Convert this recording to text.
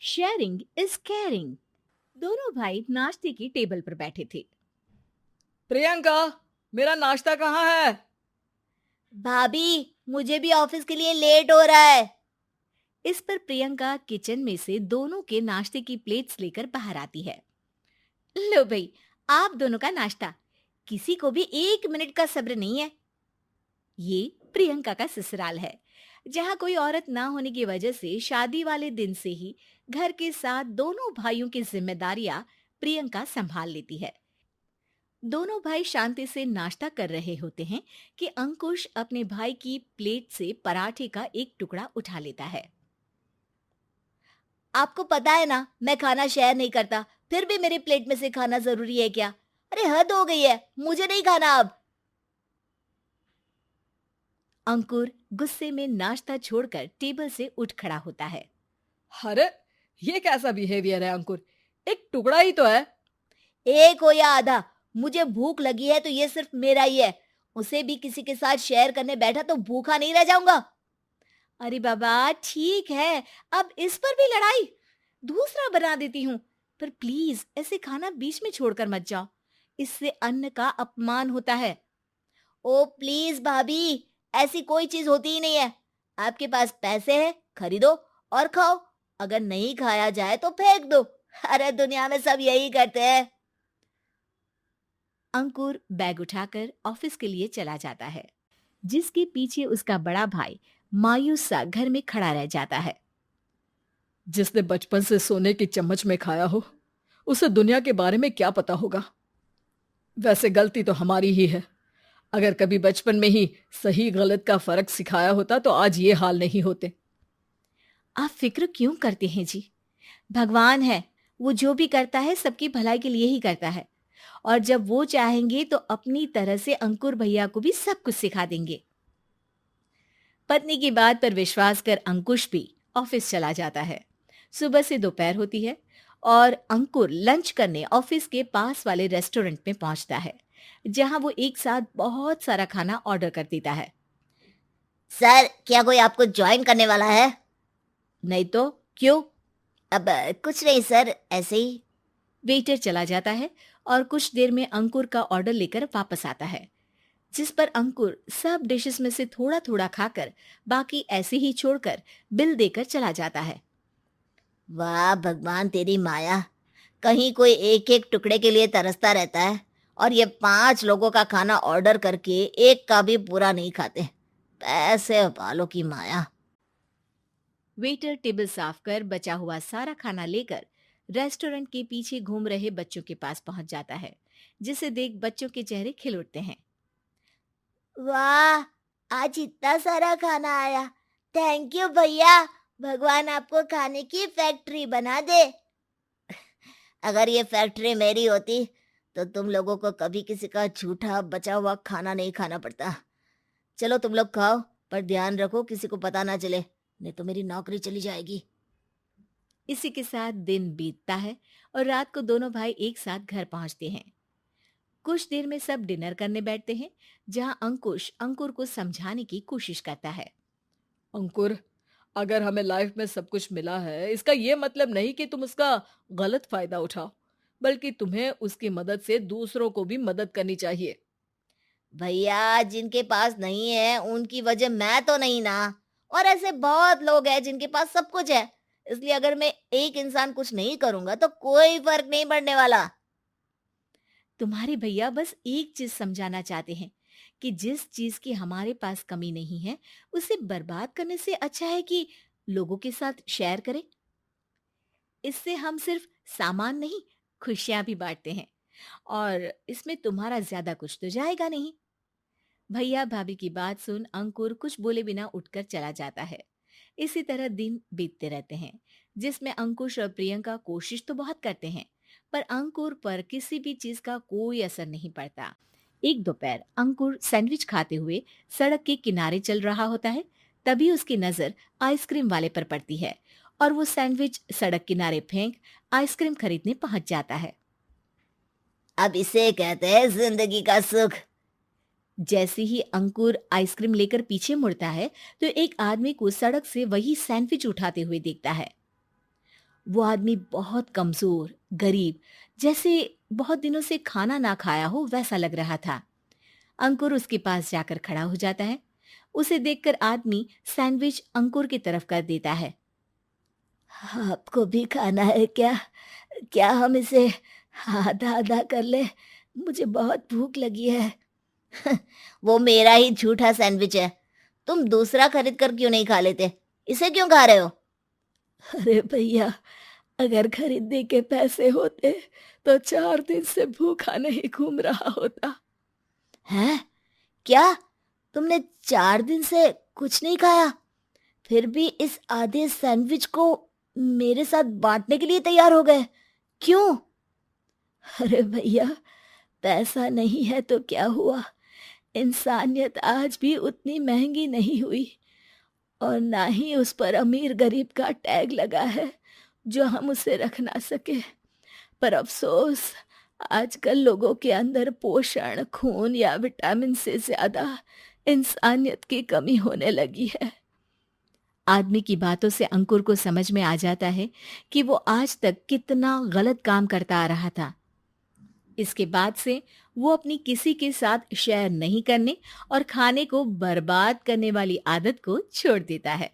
Sharing is caring. दोनों भाई नाश्ते की टेबल पर बैठे थे। प्रियंका, मेरा नाश्ता कहाँ है? भाभी, मुझे भी ऑफिस के लिए लेट हो रहा है। इस पर प्रियंका किचन में से दोनों के नाश्ते की प्लेट्स लेकर बाहर आती है। लो भाई, आप दोनों का नाश्ता। किसी को भी 1 मिनट का सब्र नहीं है। ये प्रियंका का ससुराल है, जहाँ कोई औरत ना होने की वजह से शादी वाले दिन से ही घर के साथ दोनों भाइयों की जिम्मेदारियां प्रियंका संभाल लेती है। दोनों भाई शांति से नाश्ता कर रहे होते हैं कि अंकुश अपने भाई की प्लेट से पराठे का एक टुकड़ा उठा लेता है। आपको पता है ना, मैं खाना शेयर नहीं करता, फिर भी मेरी प्लेट में से खाना जरूरी है क्या? अरे हद हो गई है, मुझे नहीं खाना अब। अंकुर गुस्से में नाश्ता छोड़कर टेबल से उठ खड़ा होता है। अरे, ये कैसा बिहेवियर है अंकुर? एक टुकड़ा ही तो है। एक हो या आधा, मुझे भूख लगी है तो ये सिर्फ मेरा ही है। उसे भी किसी के साथ शेयर करने बैठा तो भूखा नहीं रह जाऊंगा। अरे बाबा ठीक है, अब इस पर भी लड़ाई। दूसरा बना देती हूँ, पर प्लीज ऐसे खाना बीच में छोड़कर मत जाओ। इससे अन्न का अपमान होता है। ओ प्लीज भाभी, ऐसी कोई चीज होती ही नहीं है। आपके पास पैसे हैं, खरीदो और खाओ। अगर नहीं खाया जाए तो फेंक दो। अरे दुनिया में सब यही करते हैं। अंकुर बैग उठाकर ऑफिस के लिए चला जाता है, जिसके पीछे उसका बड़ा भाई मायूस सा घर में खड़ा रह जाता है। जिसने बचपन से सोने की चम्मच में खाया हो, उसे दुनिया के बारे में क्या पता होगा। वैसे गलती तो हमारी ही है। अगर कभी बचपन में ही सही गलत का फर्क सिखाया होता तो आज ये हाल नहीं होते। आप फिक्र क्यों करते हैं जी? भगवान है, वो जो भी करता है सबकी भलाई के लिए ही करता है। और जब वो चाहेंगे तो अपनी तरह से अंकुर भैया को भी सब कुछ सिखा देंगे। पत्नी की बात पर विश्वास कर अंकुश भी ऑफिस चला जाता है। सुबह से दोपहर होती है और अंकुर लंच करने ऑफिस के पास वाले रेस्टोरेंट में पहुंचता है, जहां वो एक साथ बहुत सारा खाना ऑर्डर कर देता है। सर, क्या कोई आपको ज्वाइन करने वाला है? नहीं तो क्यों? अब कुछ नहीं सर, ऐसे ही। वेटर चला जाता है और कुछ देर में अंकुर का ऑर्डर लेकर वापस आता है, जिस पर अंकुर सब डिशेस में से थोड़ा थोड़ा खाकर बाकी ऐसे ही छोड़कर बिल देकर चला जाता है। वाह भगवान, तेरी माया। कहीं कोई एक एक टुकड़े के लिए तरसता रहता है और ये 5 लोगों का खाना ऑर्डर करके एक का भी पूरा नहीं खाते। पैसे वालों की माया। वेटर टेबल साफ कर बचा हुआ सारा खाना लेकर रेस्टोरेंट के पीछे घूम रहे बच्चों के पास पहुंच जाता है, जिसे देख बच्चों के चेहरे खिल उठते हैं। वाह, आज इतना सारा खाना आया। थैंक यू भैया। भगवान आपको खाने की फैक्ट्री बना दे। अगर ये फैक्ट्री मेरी होती तो तुम लोगों को कभी किसी का झूठा बचा हुआ खाना नहीं खाना पड़ता। चलो तुम लोग खाओ, पर ध्यान रखो किसी को पता ना चले, नहीं तो मेरी नौकरी चली जाएगी। इसी के साथ दिन बीतता है और रात को दोनों भाई एक साथ घर पहुंचते हैं। कुछ देर में सब डिनर करने बैठते हैं, जहां अंकुश अंकुर को समझाने की कोशिश करता है। अंकुर, अगर हमें लाइफ में सब कुछ मिला है, इसका ये मतलब नहीं कि तुम उसका गलत फायदा उठाओ, बल्कि तुम्हें उसकी मदद से दूसरों को भी मदद करनी चाहिए। भैया, जिनके पास नहीं है उनकी वजह मैं तो नहीं ना। और ऐसे बहुत लोग हैं जिनके पास सब कुछ है। इसलिए अगर मैं एक इंसान कुछ नहीं करूंगा तो कोई फर्क नहीं पड़ने वाला। तुम्हारे भैया बस एक चीज समझाना चाहते हैं कि जिस चीज की हमारे पास कमी नहीं है, उसे बर्बाद करने से अच्छा है कि लोगों के साथ शेयर करें। इससे हम सिर्फ सामान नहीं, खुशियां भी बांटते हैं, और इसमें तुम्हारा ज्यादा कुछ तो जाएगा नहीं। भैया भाभी की बात सुन अंकुर कुछ बोले बिना उठकर चला जाता है। इसी तरह दिन बीतते रहते हैं, जिसमें अंकुश और प्रियंका कोशिश तो बहुत करते हैं, पर अंकुर पर किसी भी चीज का कोई असर नहीं पड़ता। एक दोपहर अंकुर सैंडविच खाते हुए सड़क के किनारे चल रहा होता है। तभी उसकी नजर आइसक्रीम वाले पर पड़ती है और वो सैंडविच सड़क किनारे फेंक आइसक्रीम खरीदने पहुंच जाता है। अब इसे कहते हैं जिंदगी का सुख। जैसे ही अंकुर आइसक्रीम लेकर पीछे मुड़ता है, तो एक आदमी को सड़क से वही सैंडविच उठाते हुए देखता है। वो आदमी बहुत कमजोर, गरीब, जैसे बहुत दिनों से खाना ना खाया हो वैसा लग रहा था। अंकुर उसके पास जाकर खड़ा हो जाता है। उसे देखकर आदमी सैंडविच अंकुर की तरफ कर देता है। आपको भी खाना है क्या? क्या हम इसे आधा आधा कर ले? मुझे बहुत भूख लगी है। वो मेरा ही झूठा सैंडविच है। तुम दूसरा खरीद कर क्यों नहीं खा लेते? इसे क्यों खा रहे हो? अरे भैया, अगर खरीदने के पैसे होते तो 4 दिन से भूखा नहीं घूम रहा होता। हैं? क्या? तुमने 4 दिन से कुछ नहीं खाया, फिर भी इस आधे सैंडविच को मेरे साथ बांटने के लिए तैयार हो गए? क्यों? अरे भैया, पैसा नहीं है तो क्या हुआ, इंसानियत आज भी उतनी महंगी नहीं हुई, और ना ही उस पर अमीर गरीब का टैग लगा है जो हम उसे रख ना सके। पर अफसोस, आजकल लोगों के अंदर पोषण, खून या विटामिन से ज्यादा इंसानियत की कमी होने लगी है। आदमी की बातों से अंकुर को समझ में आ जाता है कि वो आज तक कितना गलत काम करता आ रहा था। इसके बाद से वो अपनी किसी के साथ शेयर नहीं करने और खाने को बर्बाद करने वाली आदत को छोड़ देता है।